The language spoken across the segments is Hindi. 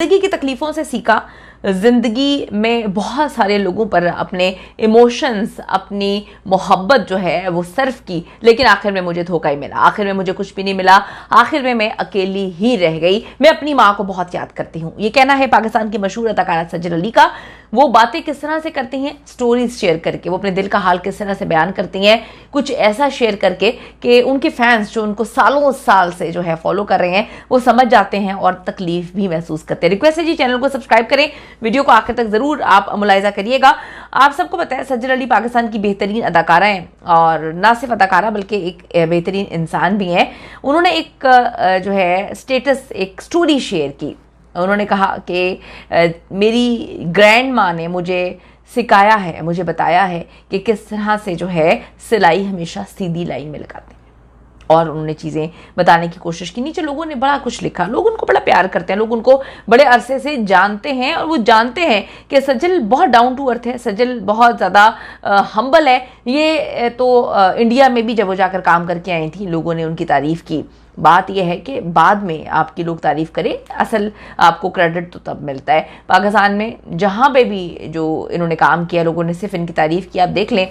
जिंदगी की तकलीफों से सीखा, जिंदगी में बहुत सारे लोगों पर अपने इमोशंस, अपनी मोहब्बत जो है वो सर्व की, लेकिन आखिर में मुझे धोखा ही मिला, आखिर में मुझे कुछ भी नहीं मिला, आखिर में मैं अकेली ही रह गई। मैं अपनी माँ को बहुत याद करती हूँ। ये कहना है पाकिस्तान की मशहूर अदाकारा सज्जल अली का। वो बातें किस तरह से करती हैं, स्टोरीज शेयर करके, वो अपने दिल का हाल किस तरह से बयान करती हैं, कुछ ऐसा शेयर करके कि उनके फैंस जो उनको सालों साल से जो है फॉलो कर रहे हैं वो समझ जाते हैं और तकलीफ भी महसूस करते हैं। रिक्वेस्ट है जी, चैनल को सब्सक्राइब करें, वीडियो को आखिर तक जरूर आप मुलाहिजा करिएगा। आप सबको पता है सज्जल अली पाकिस्तान की बेहतरीन अदाकारा हैं, और ना सिर्फ अदाकारा बल्कि एक बेहतरीन इंसान भी हैं। उन्होंने एक जो है स्टेटस, एक स्टोरी शेयर की। उन्होंने कहा कि मेरी ग्रैंड माँ ने मुझे सिखाया है, मुझे बताया है कि किस तरह से जो है सिलाई हमेशा सीधी लाइन में लगाते हैं, और उन्होंने चीज़ें बताने की कोशिश की। नीचे लोगों ने बड़ा कुछ लिखा, लोग उनको बड़ा प्यार करते हैं, लोग उनको बड़े अरसे से जानते हैं, और वो जानते हैं कि सज्जल बहुत डाउन टू अर्थ है, सज्जल बहुत ज़्यादा हम्बल है। ये तो इंडिया में भी जब वो जाकर काम करके आई थी, लोगों ने उनकी तारीफ़ की। बात यह है कि बाद में आपकी लोग तारीफ़ करें, असल आपको क्रेडिट तो तब मिलता है। पाकिस्तान में जहाँ पे भी जो इन्होंने काम किया, लोगों ने सिर्फ इनकी तारीफ़ की। आप देख लें,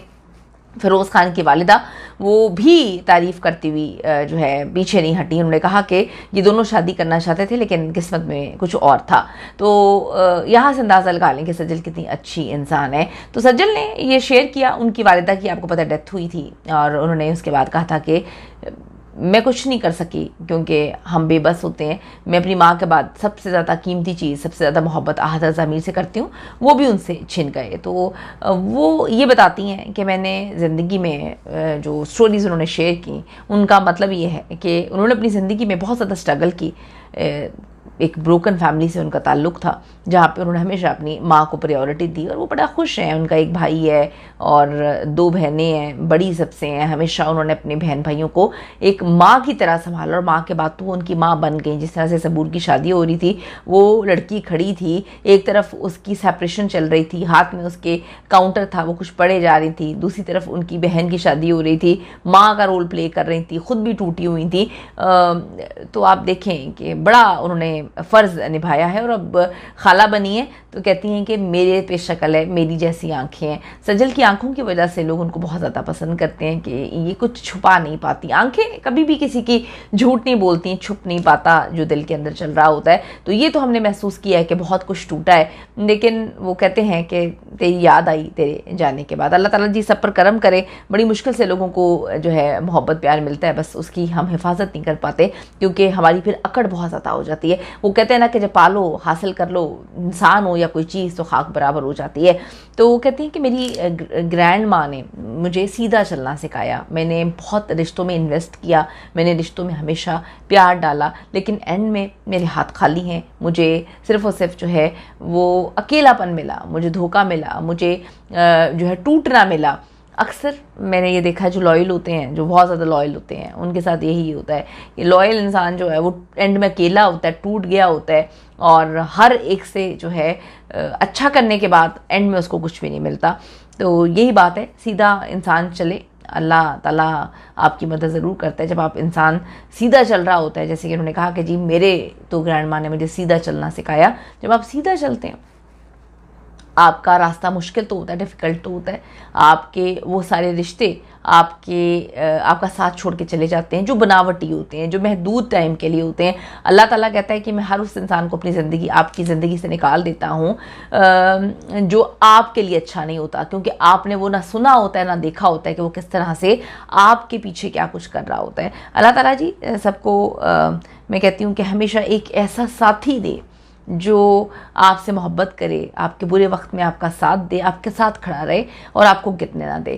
फिरोज़ खान की वालिदा, वो भी तारीफ़ करती हुई जो है पीछे नहीं हटी। उन्होंने कहा कि ये दोनों शादी करना चाहते थे, लेकिन किस्मत में कुछ और था। तो यहाँ से अंदाज़ा लगा लें कि सज्जल कितनी अच्छी इंसान है। तो सज्जल ने ये शेयर किया, उनकी वालिदा की आपको पता डेथ हुई थी, और उन्होंने उसके बाद कहा था कि मैं कुछ नहीं कर सकी क्योंकि हम बेबस होते हैं। मैं अपनी माँ के बाद सबसे ज़्यादा कीमती चीज़, सबसे ज़्यादा मोहब्बत आहद ज़मीर से करती हूँ, वो भी उनसे छिन गए। तो वो ये बताती हैं कि मैंने ज़िंदगी में जो स्टोरीज़ उन्होंने शेयर की, उनका मतलब ये है कि उन्होंने अपनी ज़िंदगी में बहुत ज़्यादा स्ट्रगल की। एक ब्रोकन फैमिली से उनका ताल्लुक़ था, जहाँ पे उन्होंने हमेशा अपनी माँ को प्रायोरिटी दी, और वो बड़ा खुश हैं। उनका एक भाई है और 2 बहनें हैं, बड़ी सबसे हैं। हमेशा उन्होंने अपने बहन भाइयों को एक माँ की तरह संभाला, और माँ के बाद तो वो उनकी माँ बन गई। जिस तरह से सबूर की शादी हो रही थी, वो लड़की खड़ी थी, एक तरफ उसकी सेपरेशन चल रही थी, हाथ में उसके काउंटर था, वो कुछ पढ़े जा रही थी, दूसरी तरफ उनकी बहन की शादी हो रही थी, माँ का रोल प्ले कर रही थी, खुद भी टूटी हुई थी। तो आप देखें कि बड़ा उन्होंने फ़र्ज़ निभाया है, और अब खाला बनी है तो कहती हैं कि मेरे पे शक्ल है, मेरी जैसी आंखें हैं। सज्जल की आंखों की वजह से लोग उनको बहुत ज़्यादा पसंद करते हैं कि ये कुछ छुपा नहीं पाती, आंखें कभी भी किसी की झूठ नहीं बोलती, छुप नहीं पाता जो दिल के अंदर चल रहा होता है। तो ये तो हमने महसूस किया है कि बहुत कुछ टूटा है, लेकिन वो कहते हैं कि तेरी याद आई तेरे जाने के बाद। अल्लाह ताला जी सब पर करम करे। बड़ी मुश्किल से लोगों को जो है मोहब्बत प्यार मिलता है, बस उसकी हम हिफाजत नहीं कर पाते, क्योंकि हमारी फिर अकड़ बहुत ज़्यादा हो जाती है। वो कहते हैं ना कि जब पालो, हासिल कर लो, इंसान हो या कोई चीज़, तो खाक बराबर हो जाती है। तो वो कहती हैं कि मेरी ग्रैंड माँ ने मुझे सीधा चलना सिखाया। मैंने बहुत रिश्तों में इन्वेस्ट किया, मैंने रिश्तों में हमेशा प्यार डाला, लेकिन एंड में मेरे हाथ खाली हैं। मुझे सिर्फ और सिर्फ जो है वो अकेलापन मिला, मुझे धोखा मिला, मुझे जो है टूटना मिला। अक्सर मैंने ये देखा है, जो लॉयल होते हैं, जो बहुत ज़्यादा लॉयल होते हैं, उनके साथ यही होता है कि लॉयल इंसान जो है वो एंड में अकेला होता है, टूट गया होता है, और हर एक से जो है अच्छा करने के बाद एंड में उसको कुछ भी नहीं मिलता। तो यही बात है, सीधा इंसान चले, अल्लाह ताला आपकी मदद ज़रूर करता है। जब आप इंसान सीधा चल रहा होता है, जैसे कि उन्होंने कहा कि जी मेरे तो ग्रैंड माँ ने मुझे सीधा चलना सिखाया। जब आप सीधा चलते हैं, आपका रास्ता मुश्किल तो होता है, डिफ़िकल्ट तो होता है, आपके वो सारे रिश्ते आपका साथ छोड़ के चले जाते हैं, जो बनावटी होते हैं, जो महदूद टाइम के लिए होते हैं। अल्लाह ताला कहता है कि मैं हर उस इंसान को आपकी ज़िंदगी से निकाल देता हूँ जो आपके लिए अच्छा नहीं होता, क्योंकि आपने वो ना सुना होता है, ना देखा होता है कि वो किस तरह से आपके पीछे क्या कुछ कर रहा होता है। अल्लाह ताला जी सबको मैं कहती हूँ कि हमेशा एक ऐसा साथी दे जो आपसे मोहब्बत करे, आपके बुरे वक्त में आपका साथ दे, आपके साथ खड़ा रहे, और आपको गिरने ना दे।